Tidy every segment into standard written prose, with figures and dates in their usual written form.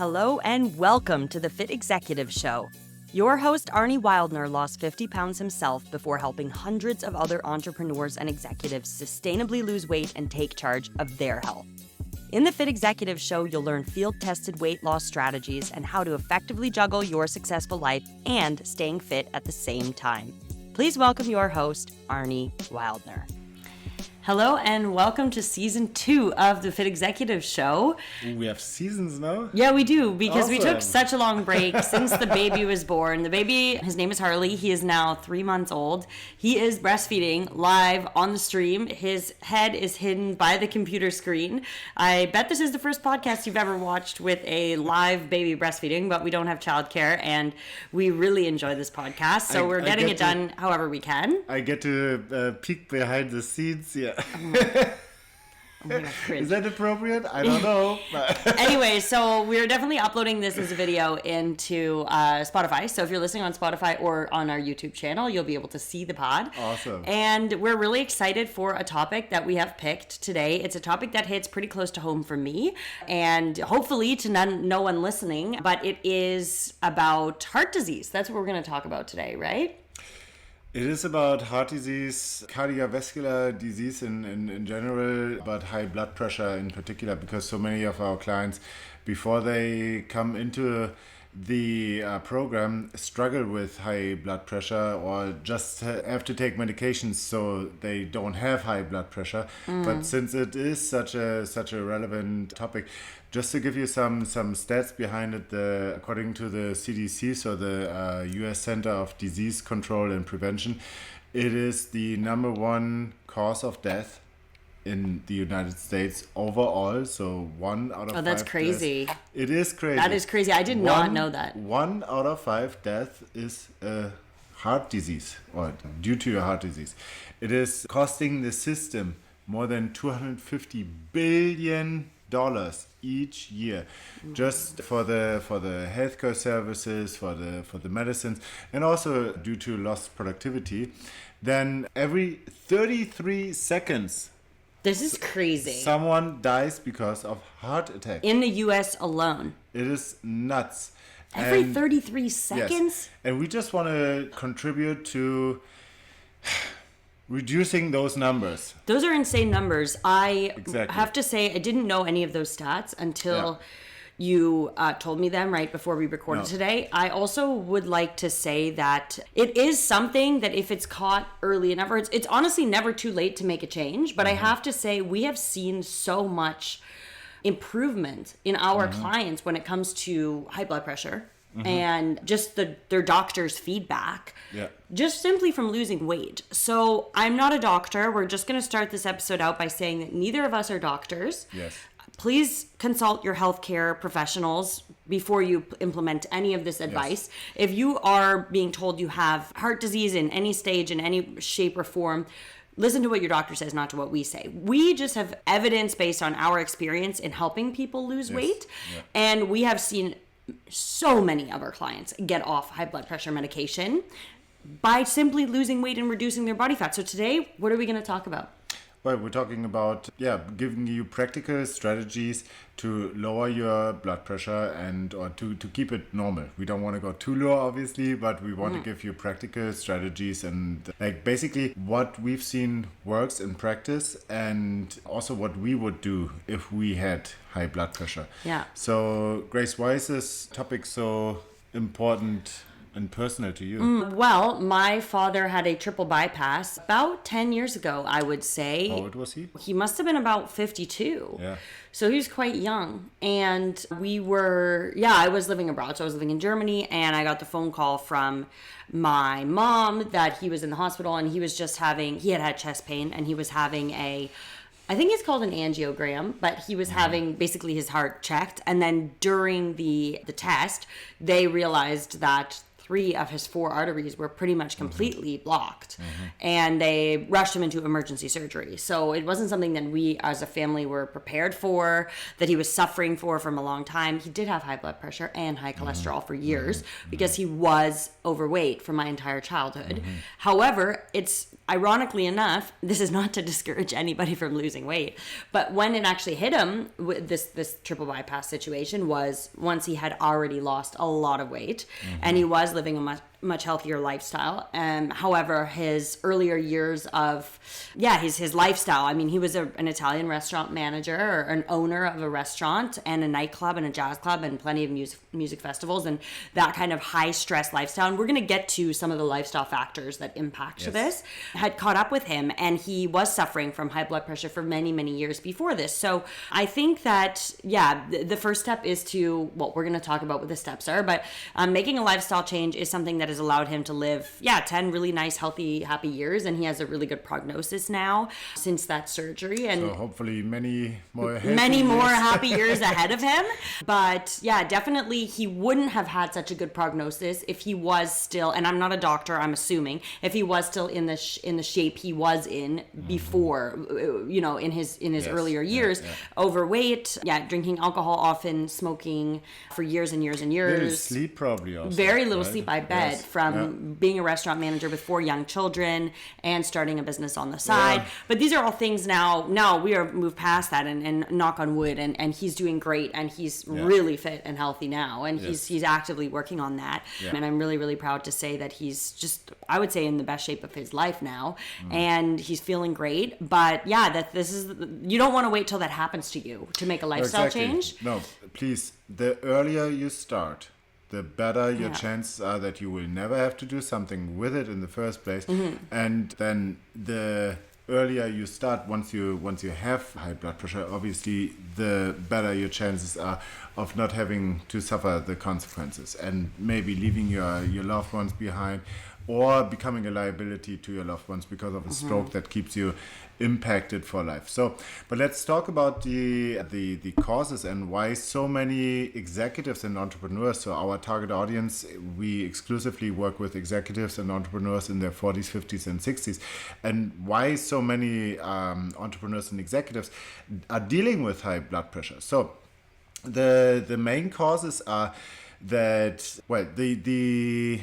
Hello and welcome to the Fit Executive Show. Your host, Arne Wildner, lost 50 pounds himself before helping hundreds of other entrepreneurs and executives sustainably lose weight and take charge of their health. In the Fit Executive Show, you'll learn field-tested weight loss strategies and how to effectively juggle your successful life and staying fit at the same time. Please welcome your host, Arne Wildner. Hello and welcome to Season 2 of the Fit Executive Show. We have seasons now? Yeah, we do, because Awesome. We took such a long break since the baby was born. The baby, his name is Harley. He is now 3 months old. He is breastfeeding live on the stream. His head is hidden by the computer screen. I bet this is the first podcast you've ever watched with a live baby breastfeeding, but we don't have childcare, and we really enjoy this podcast, so we're getting it done however we can. I get to peek behind the scenes, yeah. Oh my God, cringe. Is that appropriate? I don't know. Anyway, so we're definitely uploading this as a video into Spotify. So if you're listening on Spotify or on our YouTube channel, you'll be able to see the pod. Awesome. And we're really excited for a topic that we have picked today. It's a topic that hits pretty close to home for me and hopefully to no one listening, but it is about heart disease. That's what we're going to talk about today, right? It is about heart disease, cardiovascular disease in general, but high blood pressure in particular, because so many of our clients, before they come into the program, struggle with high blood pressure or just have to take medications so they don't have high blood pressure. But since it is such a relevant topic, just to give you some stats behind it, according to the CDC, so the U.S. Center of Disease Control and Prevention, it is the number one cause of death in the United States overall. So 1 out of 5. Oh, that's crazy. Deaths. It is crazy. That is crazy. I did not know that. 1 out of 5 deaths is heart disease or due to your heart disease. It is costing the system more than $250 billion each year, just for the healthcare services, for the medicines, and also due to lost productivity. Then every 33 seconds, This is crazy. someone dies because of heart attack. In the U.S. alone. It is nuts. Every And- 33 seconds? Yes. And we just want to contribute to reducing those numbers. Those are insane numbers. I Exactly. have to say, I didn't know any of those stats until you told me them right before we recorded today. I also would like to say that it is something that if it's caught early enough, or it's honestly never too late to make a change. But I have to say, we have seen so much improvement in our clients when it comes to high blood pressure. And just their doctor's feedback, just simply from losing weight. So I'm not a doctor. We're just going to start this episode out by saying that neither of us are doctors. Yes. Please consult your healthcare professionals before you implement any of this advice. If you are being told you have heart disease in any stage, in any shape or form, listen to what your doctor says, not to what we say. We just have evidence based on our experience in helping people lose weight. Yeah. And we have seen so many of our clients get off high blood pressure medication by simply losing weight and reducing their body fat. So today, what are we going to talk about? Well, we're talking about giving you practical strategies to lower your blood pressure or to keep it normal. We don't want to go too low, obviously, but we want to give you practical strategies and like basically what we've seen works in practice and also what we would do if we had high blood pressure. Yeah. So, Grace, why is this topic so important and personal to you? Well, my father had a triple bypass about 10 years ago, I would say. How old was he? He must have been about 52. Yeah. So he was quite young. And I was living abroad. So I was living in Germany, and I got the phone call from my mom that he was in the hospital, and he had chest pain, and he was having I think it's called an angiogram, but he was having basically his heart checked. And then during the test, they realized that 3 of his 4 arteries were pretty much completely blocked. And they rushed him into emergency surgery. So it wasn't something that we as a family were prepared for, that he was suffering from a long time. He did have high blood pressure and high cholesterol for years because he was overweight for my entire childhood. However, ironically enough, this is not to discourage anybody from losing weight, but when it actually hit him, this triple bypass situation was once he had already lost a lot of weight, and he was living a much healthier lifestyle. However, his earlier years of, his lifestyle, I mean, he was an Italian restaurant manager or an owner of a restaurant and a nightclub and a jazz club and plenty of music festivals and that kind of high stress lifestyle. And we're going to get to some of the lifestyle factors that impact this, had caught up with him, and he was suffering from high blood pressure for many, many years before this. So I think that, the first step is to, we're going to talk about what the steps are, but making a lifestyle change is something that has allowed him to live 10 really nice, healthy, happy years, and he has a really good prognosis now since that surgery, and so hopefully many more happy years ahead of him. But definitely he wouldn't have had such a good prognosis if he was still, and I'm not a doctor, I'm assuming, if he was still in the shape he was in before, in his earlier years, overweight, drinking alcohol often, smoking for years and years and years. Little sleep probably also. Very little sleep, I bet, from being a restaurant manager with 4 young children and starting a business on the side. But these are all things now we are moved past that, and knock on wood, and he's doing great, and he's really fit and healthy now, and he's actively working on that. And I'm really, really proud to say that he's just, I would say, in the best shape of his life now, and he's feeling great. But that this is, you don't want to wait till that happens to you to make a lifestyle change. No, please, the earlier you start, the better your chances are that you will never have to do something with it in the first place. And then the earlier you start, once you have high blood pressure, obviously the better your chances are of not having to suffer the consequences and maybe leaving your loved ones behind, or becoming a liability to your loved ones because of a stroke that keeps you impacted for life. So, but let's talk about the causes and why so many executives and entrepreneurs. So our target audience, we exclusively work with executives and entrepreneurs in their 40s, 50s, and 60s, and why so many entrepreneurs and executives are dealing with high blood pressure. So, the main causes are that, the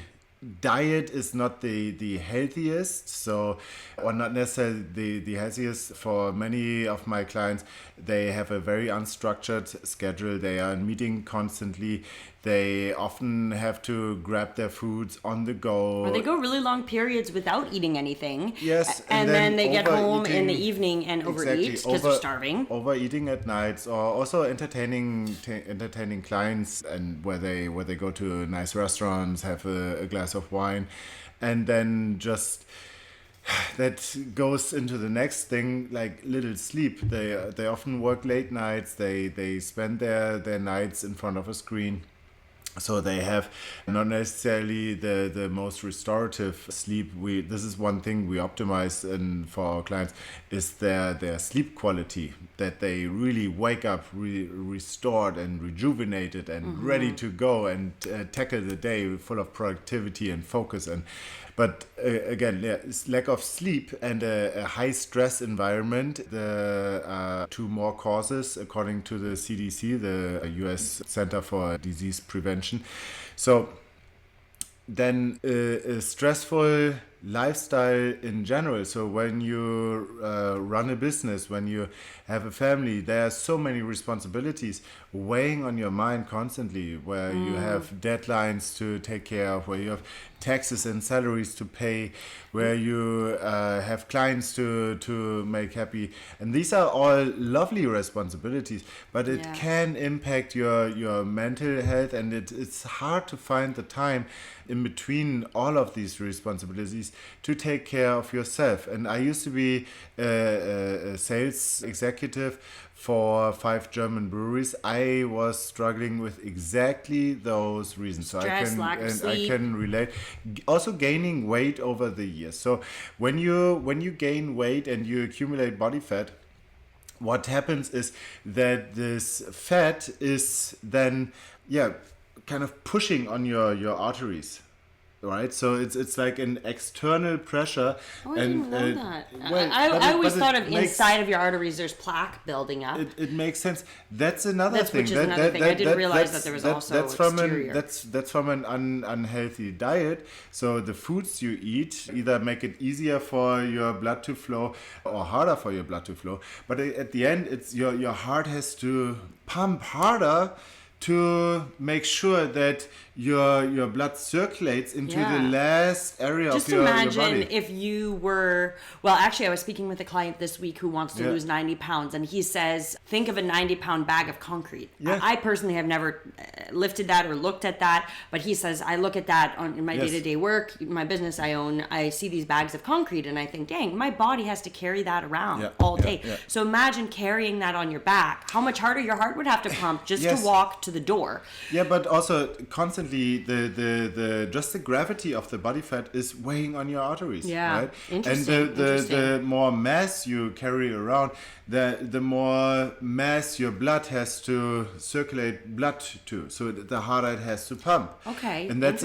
diet is not the healthiest, so, or not necessarily the healthiest. For many of my clients, they have a very unstructured schedule. They are in meeting constantly. They often have to grab their foods on the go. Or they go really long periods without eating anything. Yes. And then they get home in the evening and overeat because they're starving. Overeating at nights, or also entertaining clients, and where they go to nice restaurants, have a glass of wine, and then just that goes into the next thing, like little sleep. They often work late nights. They spend their nights in front of a screen. So they have not necessarily the most restorative sleep. This is one thing we optimize for our clients, is their sleep quality, that they really wake up restored and rejuvenated and ready to go and tackle the day full of productivity and focus. But again, it's lack of sleep and a high stress environment. The 2 more causes, according to the CDC, the US Center for Disease Prevention. So then a stressful lifestyle in general. So when you run a business, when you have a family, there are so many responsibilities weighing on your mind constantly, where you have deadlines to take care of, where you have taxes and salaries to pay, where you have clients to make happy. And these are all lovely responsibilities, but it can impact your mental health, and it's hard to find the time in between all of these responsibilities to take care of yourself. And I used to be a sales executive for 5 German breweries. I was struggling with exactly those reasons. So Stress, lack of sleep. I can relate. Also gaining weight over the years. So when you gain weight and you accumulate body fat, what happens is that this fat is then kind of pushing on your arteries. right? So it's like an external pressure. Oh, I didn't know that. Well, I always thought of makes, inside of your arteries there's plaque building up. It makes sense. That's another thing. Which is another thing. I didn't realize that there was also exterior. That's from an unhealthy diet. So the foods you eat either make it easier for your blood to flow or harder for your blood to flow. But at the end, it's your heart has to pump harder to make sure that your blood circulates into the last area Just of your body. Just imagine if you were, well, actually, I was speaking with a client this week who wants to lose 90 pounds, and he says, think of a 90-pound bag of concrete. Yeah. I personally have never lifted that or looked at that, but he says, I look at that in my day-to-day work, my business I own, I see these bags of concrete, and I think, dang, my body has to carry that around all day. Yeah. So imagine carrying that on your back. How much harder your heart would have to pump just to walk to the door. Yeah, but also constantly the just the gravity of the body fat is weighing on your arteries. Yeah, right? interesting. And the more mass you carry around, the more mass your blood has to circulate blood to. So the harder it has to pump. Okay, and that's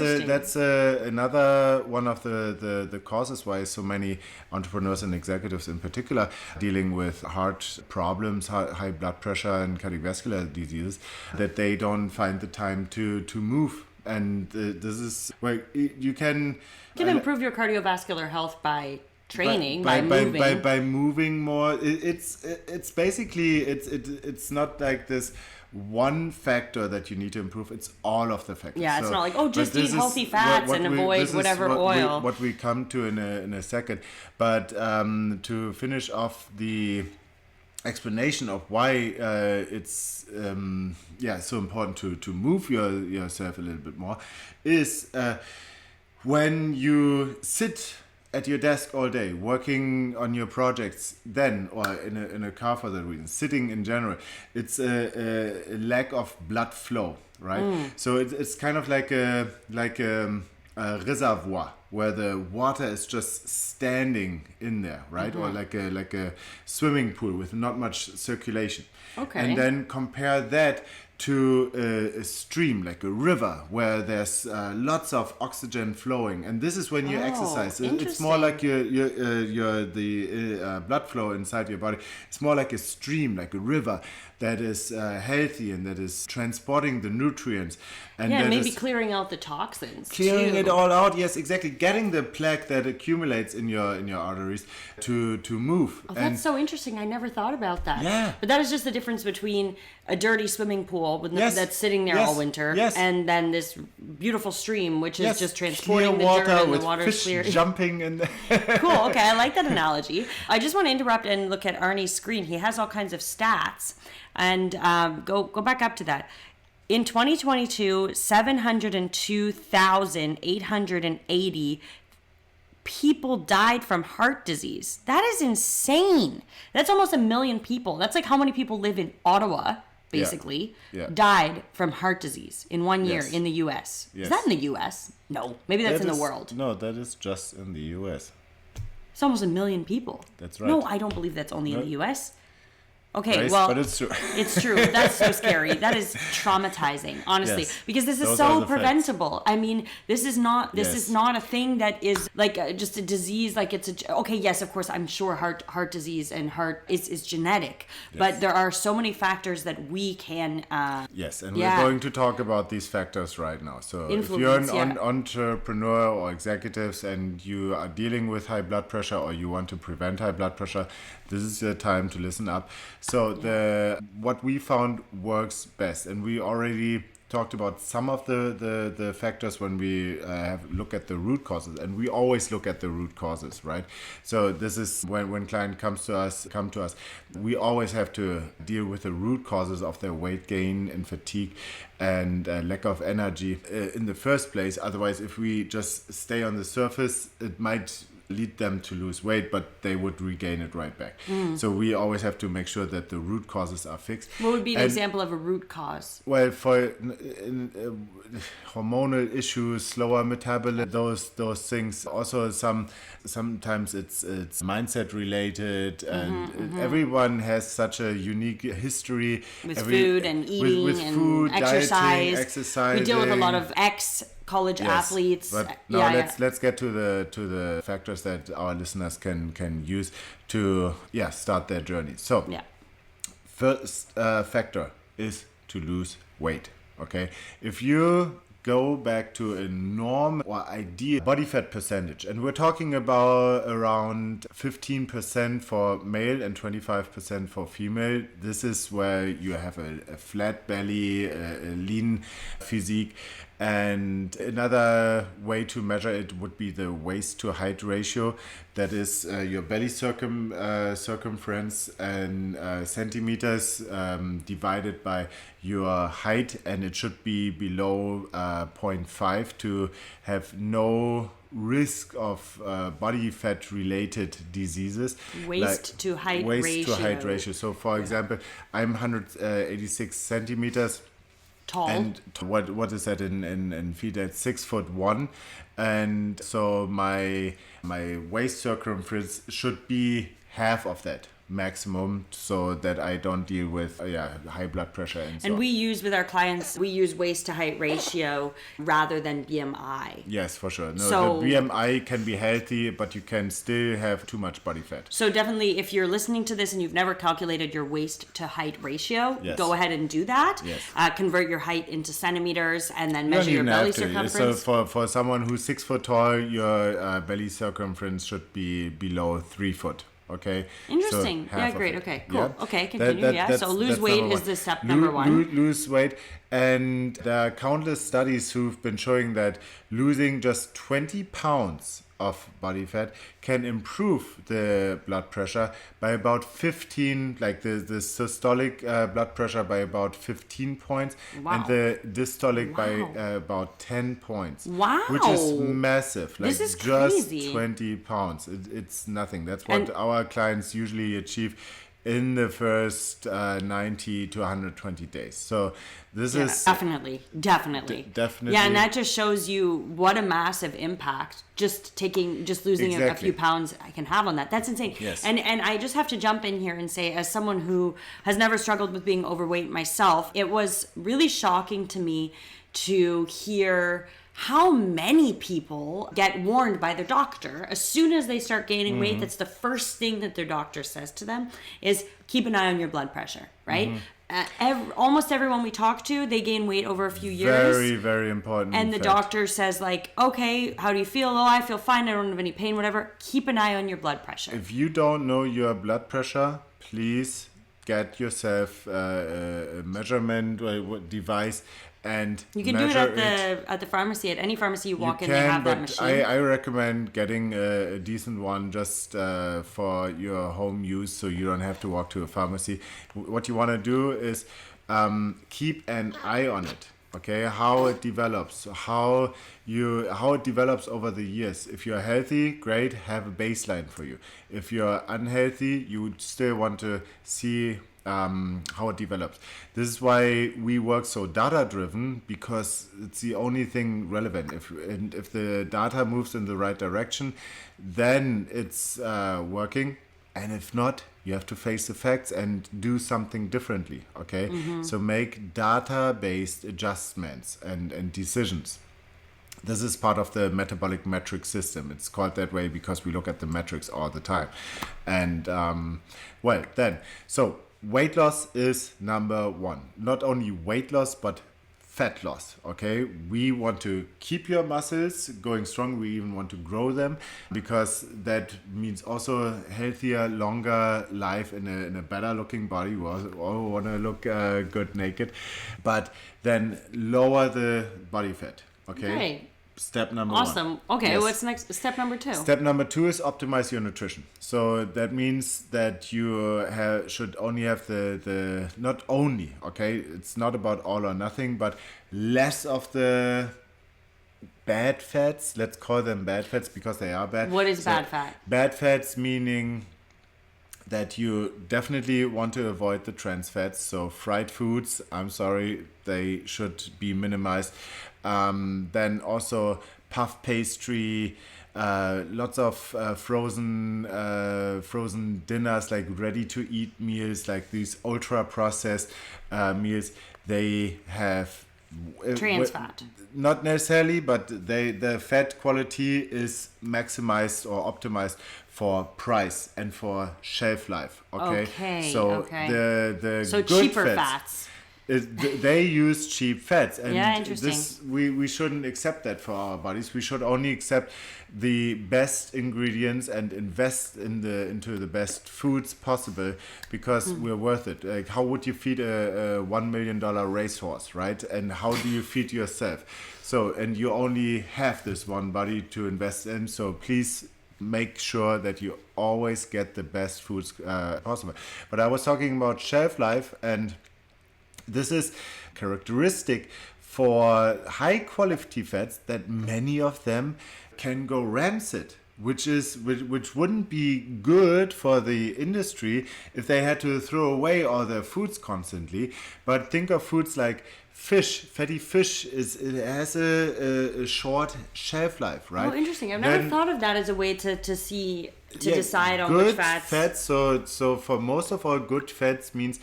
another one of the causes why so many entrepreneurs and executives in particular dealing with heart problems, high blood pressure and cardiovascular diseases, that they don't find the time to move. And this is where you can improve your cardiovascular health by training, by moving. By moving more. It's basically it's not like this one factor that you need to improve. It's all of the factors. Yeah, it's not like, just eat healthy fats and avoid whatever oil. What we come to in a second. But to finish off the explanation of why it's so important to move yourself a little bit more is when you sit at your desk all day working on your projects, then or in a car for that reason, sitting in general, it's a lack of blood flow, right? So it's kind of like a reservoir where the water is just standing in there, right? Or like a swimming pool with not much circulation. Okay. And then compare that to a stream, like a river, where there's lots of oxygen flowing, and this is when you exercise. It's more like the blood flow inside your body. It's more like a stream, like a river that is healthy and that is transporting the nutrients. And maybe clearing out the toxins. Clearing it all out, yes, exactly. Getting the plaque that accumulates in your arteries to move. Oh, that's so interesting. I never thought about that. Yeah. But that is just the difference between a dirty swimming pool that's sitting there all winter, and then this beautiful stream, which is just transporting the dirt and the water fish clear. Jumping in. Cool. Okay, I like that analogy. I just want to interrupt and look at Arne's screen. He has all kinds of stats, and go back up to that. In 2022, 702,880 people died from heart disease. That is insane. That's almost 1 million people. That's like how many people live in Ottawa, basically, died from heart disease in 1 year in the U.S. Yes. Is that in the U.S.? No. Maybe that's in the world. No, that is just in the U.S. It's almost 1 million people. That's right. No, I don't believe that's only in the U.S. Okay, Grace, well, but it's true. It's true. That's so scary. That is traumatizing, honestly, because this is Those so are preventable. Facts. I mean, this is not is not a thing that is like just a disease. Like it's yes, of course, I'm sure heart disease and heart is genetic, but there are so many factors that we can. Yes, and we're going to talk about these factors right now. So if you're an entrepreneur or executives and you are dealing with high blood pressure or you want to prevent high blood pressure, this is your time to listen up. So what we found works best, and we already talked about some of the factors when we look at the root causes, and we always look at the root causes, right? So this is when client come to us, we always have to deal with the root causes of their weight gain and fatigue and lack of energy in the first place. Otherwise, if we just stay on the surface, it might lead them to lose weight, but they would regain it right back. So we always have to make sure that the root causes are fixed. What would be an example of a root cause? Well, for hormonal issues, slower metabolism, those things. Also, sometimes it's mindset related, and everyone has such a unique history with food and eating with and food, exercise. Dieting, exercising. We deal with a lot of college athletes. But now let's get to the factors that our listeners can use to start their journey. So first factor is to lose weight. Okay, if you go back to a normal or ideal body fat percentage, and we're talking about around 15% for male and 25% for female. This is where you have a flat belly, a lean physique. And another way to measure it would be the waist to height ratio. That is your belly circumference and centimeters divided by your height, and it should be below 0.5 to have no risk of body fat related diseases. Waist to height ratio. So for example, I'm 186 centimeters tall. And what is that in feet? That's 6'1", and so my waist circumference should be half of that maximum, so that I don't deal with high blood pressure and so on. We use with our clients, we use waist to height ratio rather than BMI. Yes, for sure. No, the BMI can be healthy, but you can still have too much body fat. So definitely, if you're listening to this and you've never calculated your waist to height ratio, go ahead and do that. Yes. Convert your height into centimeters and then measure your belly circumference. So for someone who's 6 foot tall, your belly circumference should be below 3 foot. Okay. Interesting. So great. Okay, cool. Yeah. Okay, continue. So lose weight is the step number one. Lose weight. And there are countless studies who've been showing that losing just 20 pounds of body fat can improve the blood pressure by about 15, like the systolic blood pressure by about 15 points, and the dystolic by about 10 points. Wow. Which is massive. Like, this is just crazy. 20 pounds. It's nothing. That's what our clients usually achieve in the first 90 to 120 days. So this is definitely. Definitely. Yeah, and that just shows you what a massive impact just losing a few pounds I can have on that. That's insane. Yes. And I just have to jump in here and say, as someone who has never struggled with being overweight myself, it was really shocking to me to hear how many people get warned by their doctor as soon as they start gaining weight. That's the first thing that their doctor says to them is keep an eye on your blood pressure, right? Almost everyone we talk to, they gain weight over a few years. Very, very important. And the doctor says like, okay, how do you feel? Oh, I feel fine. I don't have any pain, whatever. Keep an eye on your blood pressure. If you don't know your blood pressure, please get yourself a measurement device. And you can do it at the pharmacy, at any pharmacy you walk in, they have that machine. I recommend getting a decent one just for your home use, so you don't have to walk to a pharmacy. What you want to do is keep an eye on it. Okay, how it develops, how it develops over the years. If you're healthy, great, have a baseline for you. If you're unhealthy, you would still want to see how it develops. This is why we work so data driven, because it's the only thing relevant. If the data moves in the right direction, then it's working, and if not, you have to face the facts and do something differently. Okay, so make data-based adjustments and decisions. This is part of the metabolic metric system. It's called that way because we look at the metrics all the time. And so weight loss is number one. Not only weight loss, but fat loss. Okay, we want to keep your muscles going strong. We even want to grow them, because that means also healthier, longer life in a better looking body. We all want to look good naked, but then lower the body fat. Okay. Great. Step number one. Awesome. Okay, yes. What's next? Step number two. Step number two is optimize your nutrition. So that means that you should only have the not only, okay, it's not about all or nothing, but less of the bad fats. Let's call them bad fats because they are bad. What is bad fat? Bad fats meaning that you definitely want to avoid the trans fats. So fried foods, I'm sorry, they should be minimized. Then also puff pastry, lots of frozen dinners, like ready to eat meals, like these ultra processed meals. They have Trans fat. Not necessarily, but the fat quality is maximized or optimized for price and for shelf life. Okay. So the so good cheaper fats. They use cheap fats, and interesting. we shouldn't accept that for our bodies. We should only accept the best ingredients and invest into the best foods possible, because we're worth it. Like, how would you feed a $1 million racehorse, right? And how do you feed yourself? So, and you only have this one body to invest in. So please make sure that you always get the best foods possible. But I was talking about shelf life, and this is characteristic for high quality fats, that many of them can go rancid, which wouldn't be good for the industry if they had to throw away all their foods constantly. But think of foods like fish. Fatty fish it has a short shelf life, right? Oh, interesting. I've never thought of that as a way to decide on which fats. So for most of our good fats means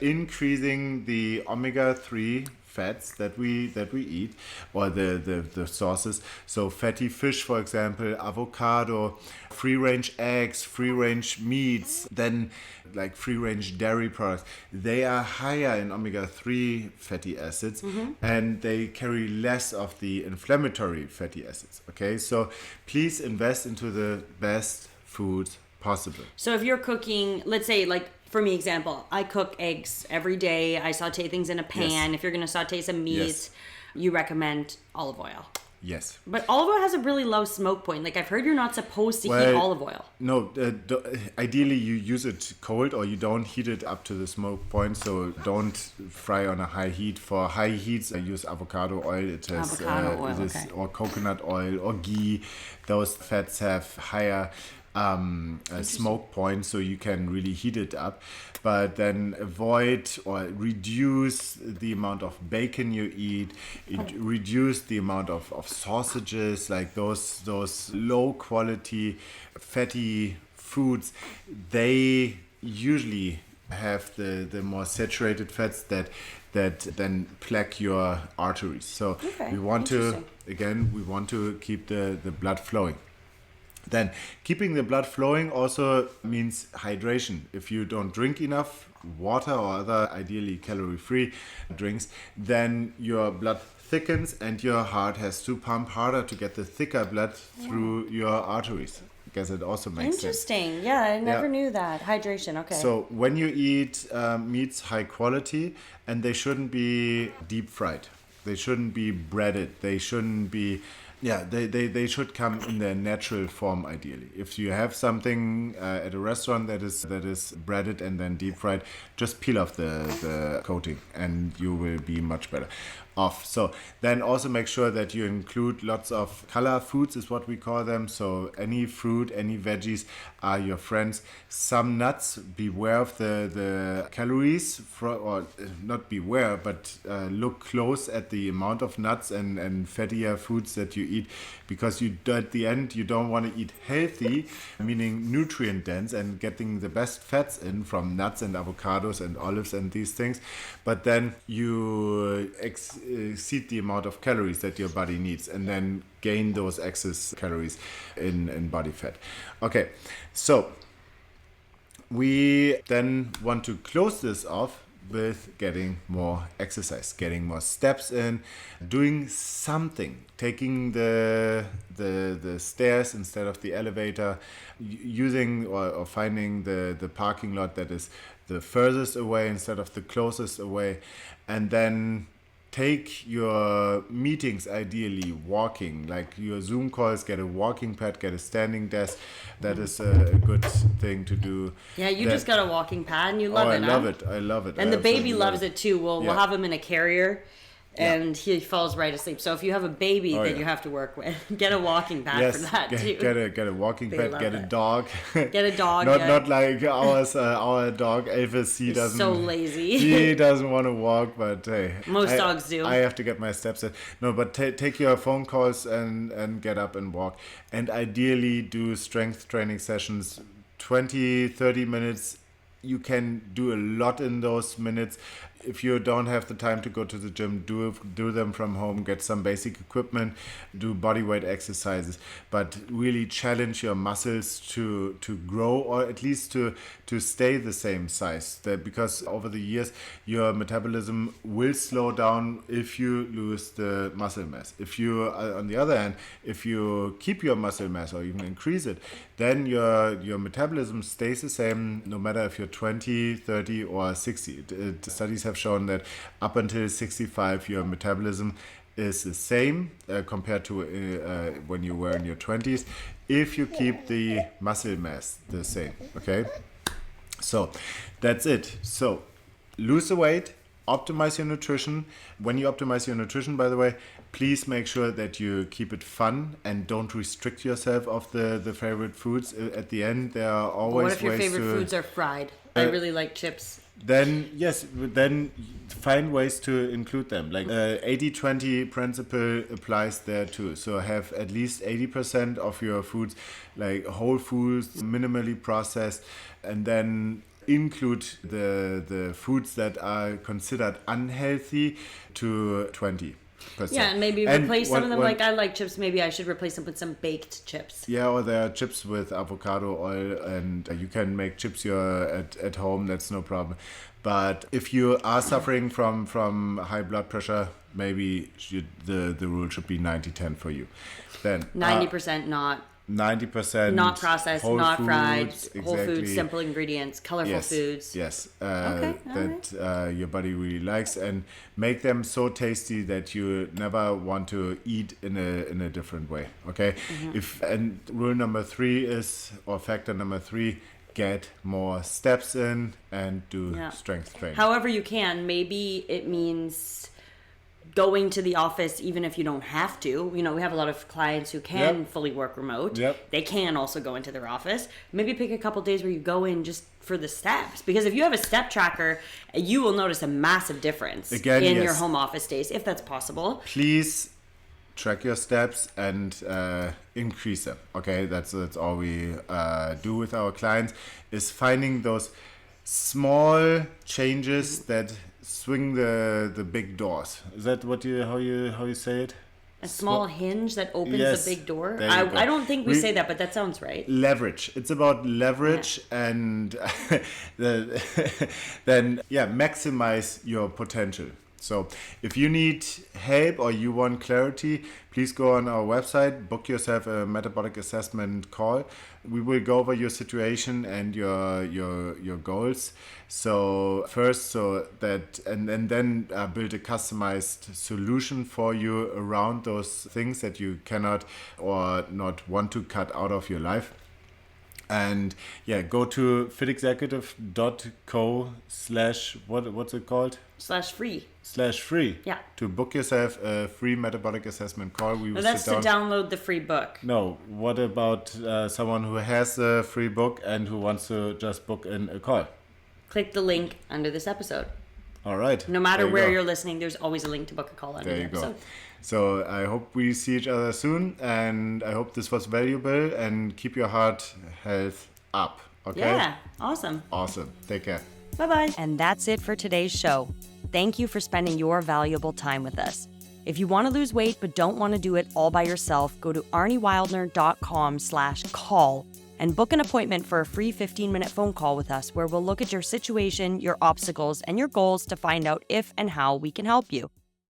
increasing the omega-3 fats that we eat, or the sources. So fatty fish, for example, avocado, free-range eggs, free-range meats, then like free-range dairy products. They are higher in omega-3 fatty acids, and they carry less of the inflammatory fatty acids. Okay, so please invest into the best foods possible. So if you're cooking, let's say, like, for me, example, I cook eggs every day. I saute things in a pan. Yes. If you're going to saute some meat, you recommend olive oil. Yes. But olive oil has a really low smoke point. Like, I've heard you're not supposed to heat olive oil. No, ideally you use it cold, or you don't heat it up to the smoke point. So don't fry on a high heat. For high heats, I use avocado oil. It has or coconut oil or ghee. Those fats have higher smoke point, so you can really heat it up. But then avoid or reduce the amount of bacon you eat. Reduce the amount of sausages, like those low quality fatty foods. They usually have the more saturated fats that then plaque your arteries. So we want to keep the blood flowing. Then keeping the blood flowing also means hydration. If you don't drink enough water or other ideally calorie-free drinks, then your blood thickens and your heart has to pump harder to get the thicker blood through your arteries. I guess it also makes sense. Interesting. Yeah, I never knew that. Hydration, okay. So when you eat meats high quality, and they shouldn't be deep fried. They shouldn't be breaded. They shouldn't be... Yeah, they should come in their natural form, ideally. If you have something at a restaurant that is breaded and then deep fried, just peel off the coating and you will be much better off. So then also make sure that you include lots of color foods, is what we call them. So any fruit, any veggies are your friends. Some nuts, beware of the calories, or not beware, but look close at the amount of nuts and fattier foods that you eat, because at the end you don't want to eat healthy, meaning nutrient dense, and getting the best fats in from nuts and avocados and olives and these things, but then you exceed the amount of calories that your body needs, and then gain those excess calories in body fat. Okay, so we then want to close this off with getting more exercise, getting more steps in, doing something, taking the stairs instead of the elevator, using or finding the parking lot that is the furthest away instead of the closest away, and then take your meetings ideally walking, like your Zoom calls, get a walking pad, get a standing desk. That is a good thing to do. Yeah, you just got a walking pad and you love it. I love it. And the baby loves it too. We'll have him in a carrier and he falls right asleep. So if you have a baby that you have to work with, get a walking pad for that too. Get a walking pad, get a dog. Get a dog. Not like ours. Our dog Elvis, he doesn't. So lazy. He doesn't want to walk, but hey, most dogs do. I have to get my steps in. No, but take your phone calls and get up and walk, and ideally do strength training sessions, 20-30 minutes. You can do a lot in those minutes. if you don't have the time to go to the gym, do them from home, get some basic equipment, do body weight exercises, but really challenge your muscles to grow, or at least to stay the same size. Because over the years, your metabolism will slow down if you lose the muscle mass. If you, on the other hand, if you keep your muscle mass or even increase it, then your metabolism stays the same no matter if you're 20, 30 or 60. Studies have shown that up until 65 your metabolism is the same compared to when you were in your 20s if you keep the muscle mass the same. Okay, so that's it. So lose the weight, optimize your nutrition. When you optimize your nutrition, by the way, please make sure that you keep it fun and don't restrict yourself of the favorite foods. At the end, there are always What if your ways favorite to... foods are fried? I really like chips. Then, yes, then find ways to include them. Like 80-20 principle applies there too. So have at least 80% of your foods, like whole foods, minimally processed, and then include the foods that are considered unhealthy to 20%. Yeah, and maybe replace some of them. Like I like chips, maybe I should replace them with some baked chips. Yeah, or there are chips with avocado oil, and you can make chips at home. That's no problem. But if you are suffering from high blood pressure, maybe the rule should be 90-10 for you. Then 90% not 90% not processed, not fried, exactly. whole foods, simple ingredients, colorful foods. Yes, Okay, that your body really likes, and make them so tasty that you never want to eat in a different way. Okay, and rule number 3 is, or factor number 3, get more steps in and do strength training. However you can. Maybe it means going to the office even if you don't have to. You know, we have a lot of clients who can fully work remote. They can also go into their office. Maybe pick a couple days where you go in just for the steps. Because if you have a step tracker, you will notice a massive difference in your home office days, if that's possible. Please track your steps and increase them. Okay, that's all we do with our clients, is finding those small changes that swing the big doors. Is that how you say it? A small hinge that opens a big door. I don't think we say that, but that sounds right. Leverage. It's about leverage and then maximize your potential. So if you need help or you want clarity, please go on our website, book yourself a metabolic assessment call. We will go over your situation and your goals. So first, and then build a customized solution for you around those things that you cannot or not want to cut out of your life. And go to fitexecutive.co/ what's it called? /free. Yeah. To book yourself a free metabolic assessment call. That's to download the free book. No. What about someone who has a free book and who wants to just book in a call? Click the link under this episode. All right. No matter where you're listening, there's always a link to book a call under the episode. There you go. So I hope we see each other soon, and I hope this was valuable, and keep your heart health up. Okay? Yeah. Awesome. Take care. Bye-bye. And that's it for today's show. Thank you for spending your valuable time with us. If you want to lose weight but don't want to do it all by yourself, go to arniewildner.com/call and book an appointment for a free 15-minute phone call with us, where we'll look at your situation, your obstacles, and your goals to find out if and how we can help you.